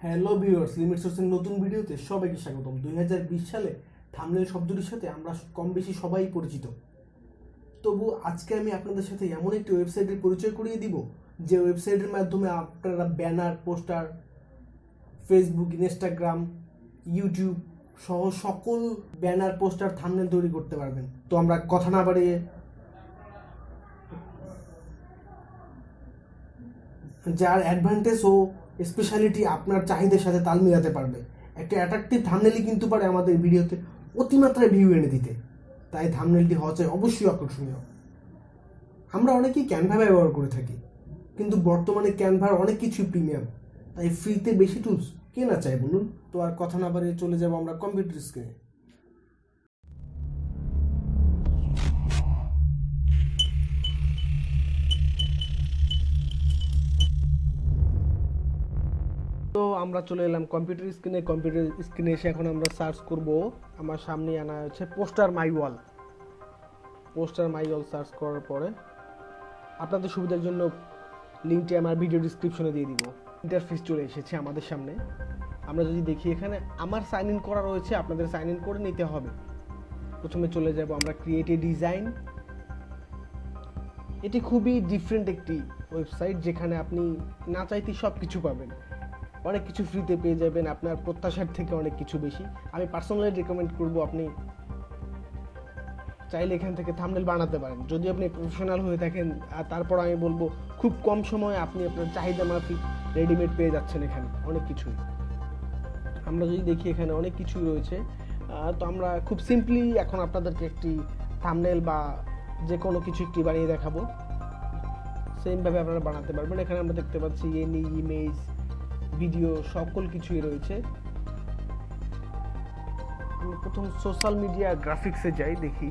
Hello viewers, limit সোর্সের নতুন ভিডিওতে সবাইকে স্বাগতম। 2020 সালে থাম্বনেল শব্দটির সাথে আমরা কম বেশি সবাই পরিচিত। তবু আজকে আমি আপনাদের সাথে এমন একটি ওয়েবসাইটের পরিচয় করিয়ে দিব যে ওয়েবসাইটের মাধ্যমে আপনারা banner, poster, Facebook, Instagram, YouTube সহ সকল ব্যানার, পোস্টার, থাম্বনেল তৈরি করতে পারবেন। তো আমরা কথা না বাড়িয়ে যার অ্যাডভান্টেজ ও স্পেশালিটি আপনার চাহিদার সাথে তাল মিলাতে পারবে। একটা অ্যাট্রাকটিভ থাম্বনেলই কিন্তু পারে আমাদের ভিডিওতে অতিমাত্রায় ভিউ এনে দিতে। তাই থাম্বনেলটি হওয়া চাই অবশ্যই আকর্ষণীয়। আমরা অনেকেই ক্যানভা ব্যবহার করে থাকি, কিন্তু বর্তমানে ক্যানভার অনেক কিছুই প্রিমিয়াম, তাই ফ্রিতে বেশি টুলস কে না চায় বলুন। তো আর কথা না বাড়িয়ে চলে যাবো আমরা কম্পিউটার স্ক্রিনে। তো আমরা চলে এলাম কম্পিউটার স্ক্রিনে এসে এখন আমরা সার্চ করব। আমার সামনে আনা হচ্ছে পোস্টার মাই ওয়াল সার্চ করার পরে আপনাদের সুবিধার জন্য লিঙ্কটি আমার ভিডিও ডিসক্রিপশনে দিয়ে দিব। ইন্টারফেস চলে এসেছে আমাদের সামনে। আমরা যদি দেখি এখানে আমার সাইন ইন করা রয়েছে, আপনাদের সাইন ইন করে নিতে হবে। প্রথমে চলে যাব আমরা ক্রিয়েট এ ডিজাইন। এটি খুবই ডিফারেন্ট একটি ওয়েবসাইট যেখানে আপনি না চাইতে সব কিছু পাবেন, অনেক কিছু ফ্রিতে পেয়ে যাবেন, আপনার প্রত্যাশার থেকে অনেক কিছু বেশি। আমি পার্সোনালি রেকমেন্ড করব আপনি চাইলে এখান থেকে থাম্বনেল বানাতে পারেন যদি আপনি প্রফেশনাল হয়ে থাকেন। আর তারপর আমি বলবো খুব কম সময়ে আপনি আপনার চাহিদা মাফিক রেডিমেড পেয়ে যাচ্ছেন এখানে অনেক কিছুই। আমরা যদি দেখি এখানে অনেক কিছুই রয়েছে। তো আমরা খুব সিম্পলি এখন আপনাদেরকে একটি থাম্বনেল বা যে কোনো কিছু একটি বানিয়ে দেখাবো। সেমভাবে আপনারা বানাতে পারবেন। এখানে আমরা দেখতে পাচ্ছি এনি, ইমেজ, ভিডিও সকল কিছুই রয়েছে। আমি প্রথম সোশ্যাল মিডিয়া গ্রাফিক্সে যাই, দেখি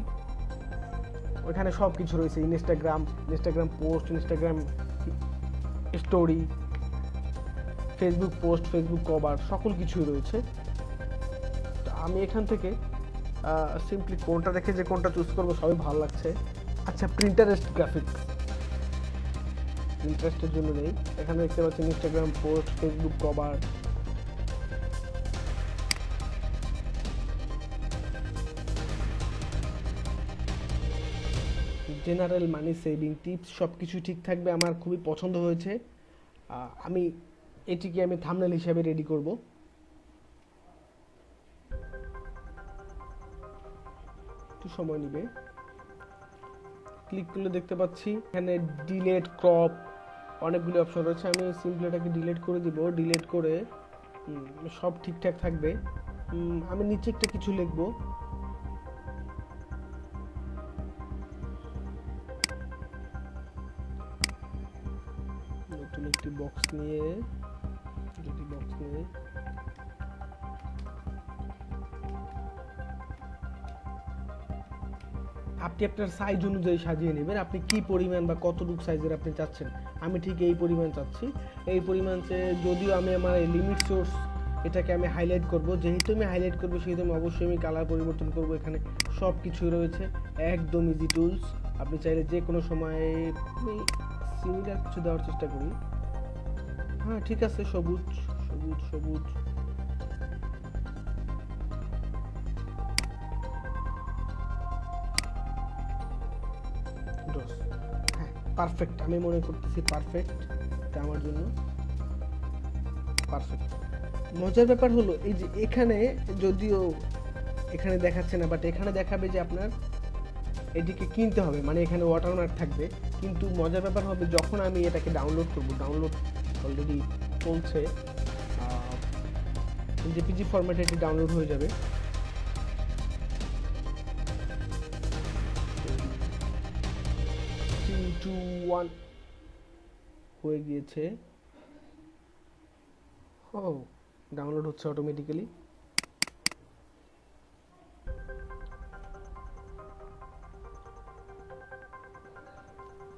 ওখানে সব কিছু রয়েছে। Instagram post, Instagram story, Facebook post, Facebook cover সকল কিছুই রয়েছে। তো আমি এখান থেকে সিম্পলি কোনটা দেখে যে কোনটা চুজ করবো সবই ভালো লাগছে। আচ্ছা, প্রিন্টারেস্ট গ্রাফিক্স, ইন্টারেস্টের জন্য নেই। এখানে দেখতে পাচ্ছি Instagram post, Facebook cover, general মানি সেভিং টিপস সব কিছু ঠিক থাকবে। আমার খুবই পছন্দ হয়েছে। আমি এটিকে থাম্বনেল হিসাবে রেডি করব। একটু সময় নেবে। ক্লিক করলে দেখতে পাচ্ছি এখানে ডিলেট, ক্রপ অনেকগুলো অপশন রয়েছে। আমি সিম্পলি এটাকে ডিলেট করে দিব। ডিলেট করে সব ঠিকঠাক থাকবে। আমি নিচে একটা কিছু লিখবো। নতুন একটি বক্স নিয়ে আপনি আপনার সাইজ অনুযায়ী সাজিয়ে নেবেন। আপনি কি পরিমাণ বা কতটুকু সাইজের আপনি চাচ্ছেন। আমি ঠিক এই পরিমাণ চাচ্ছি। এই পরিমাণ চেয়ে যদিও আমি আমার লিমিট সোর্স এটাকে আমি হাইলাইট করব। যেহেতু আমি হাইলাইট করবো সেহেতু অবশ্যই আমি কালার পরিবর্তন করব। এখানে সব কিছুই রয়েছে, একদম ইজি টুলস। আপনি চাইলে যে কোনো সময় আমি সিমিলার কিছু দেওয়ার চেষ্টা করি। হ্যাঁ, ঠিক আছে, সবুজ। হ্যাঁ, পারফেক্ট। আমি মনে করতেছি পারফেক্ট, এটা আমার জন্য পারফেক্ট। মজার ব্যাপার হলো এই যে এখানে যদিও এখানে দেখাচ্ছে না, বাট এখানে দেখাবে যে আপনার এটিকে কিনতে হবে, মানে এখানে ওয়াটারমার্ক থাকবে। কিন্তু মজার ব্যাপার হবে যখন আমি এটাকে ডাউনলোড করব। ডাউনলোড অলরেডি চলছে। জেপিজি ফরম্যাটে এটি ডাউনলোড হয়ে যাবে। 3, 2, 1 হয়ে গিয়েছে। ও, ডাউনলোড হচ্ছে অটোমেটিক্যালি।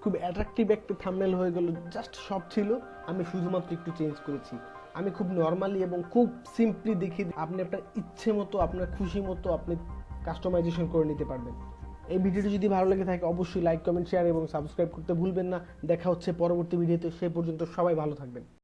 খুব অ্যাট্রাকটিভ একটা থাম্বনেল হয়ে গেল। জাস্ট সব ছিল, আমি শুধুমাত্র একটু চেঞ্জ করেছি। আমি খুব নর্মালি এবং খুব সিম্পলি দেখি। আপনি আপনার ইচ্ছে মতো, আপনার খুশি মতো আপনি কাস্টমাইজেশন করে নিতে পারবেন। এই ভিডিওটি যদি ভালো লেগে থাকে অবশ্যই লাইক, কমেন্ট, শেয়ার এবং সাবস্ক্রাইব করতে ভুলবেন না। দেখা হচ্ছে পরবর্তী ভিডিওতে। সে পর্যন্ত সবাই ভালো থাকবেন।